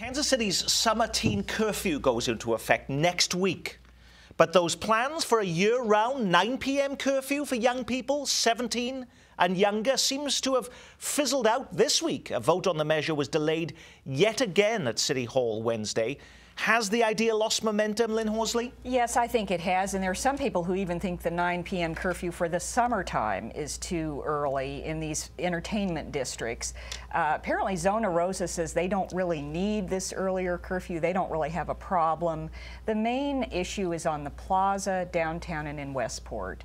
Kansas City's summer teen curfew goes into effect next week. But those plans for a year-round 9 p.m. curfew for young people 17 and younger seems to have fizzled out this week. A vote on the measure was delayed yet again at City Hall Wednesday. Has the idea lost momentum, Lynn Horsley? Yes, I think it has, and there are some people who even think the 9 p.m. curfew for the summertime is too early in these entertainment districts. Apparently, Zona Rosa says they don't really need this earlier curfew. They don't really have a problem. The main issue is on the plaza, downtown, and in Westport.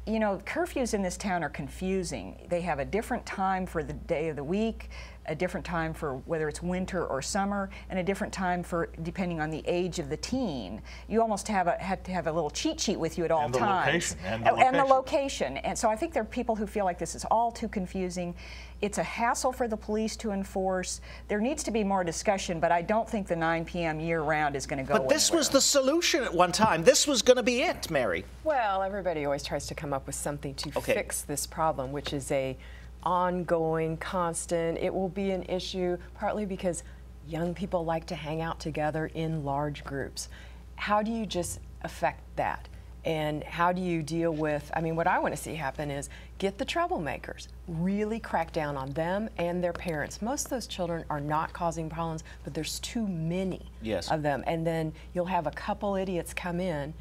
You know, curfews in this town are confusing. They have a different time for the day of the week, a different time for whether it's winter or summer, and a different time for depending on the age of the teen. You almost have to have a little cheat sheet with you at all times. And the location. And so I think there are people who feel like this is all too confusing. It's a hassle for the police to enforce. There needs to be more discussion, but I don't think the 9 p.m. year-round is going to go But this anywhere. was the solution at one time. This was going to be it, Mary. Well, everybody always tries to come up with something to fix this problem, which is a ongoing, constant. It will be an issue partly because young people like to hang out together in large groups. How do you just affect that? And how do you deal with, I mean, what I want to see happen is get the troublemakers, really crack down on them and their parents. Most of those children are not causing problems, but there's too many of them. And then you'll have a couple idiots come in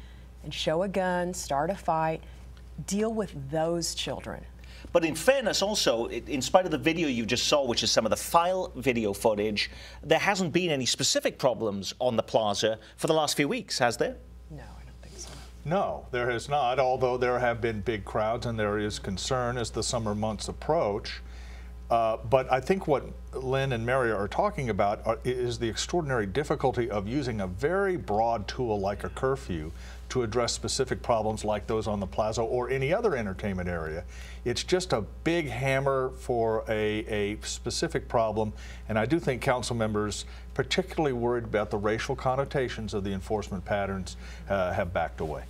and show a gun, start a fight, deal with those children. But in fairness also, in spite of the video you just saw, which is some of the file video footage, there hasn't been any specific problems on the plaza for the last few weeks, has there? No, I don't think so. No, there has not, although there have been big crowds and there is concern as the summer months approach. But I think what Lynn and Mary are talking about is the extraordinary difficulty of using a very broad tool like a curfew to address specific problems like those on the plaza or any other entertainment area. It's just a big hammer for a specific problem, and I do think council members, particularly worried about the racial connotations of the enforcement patterns, have backed away.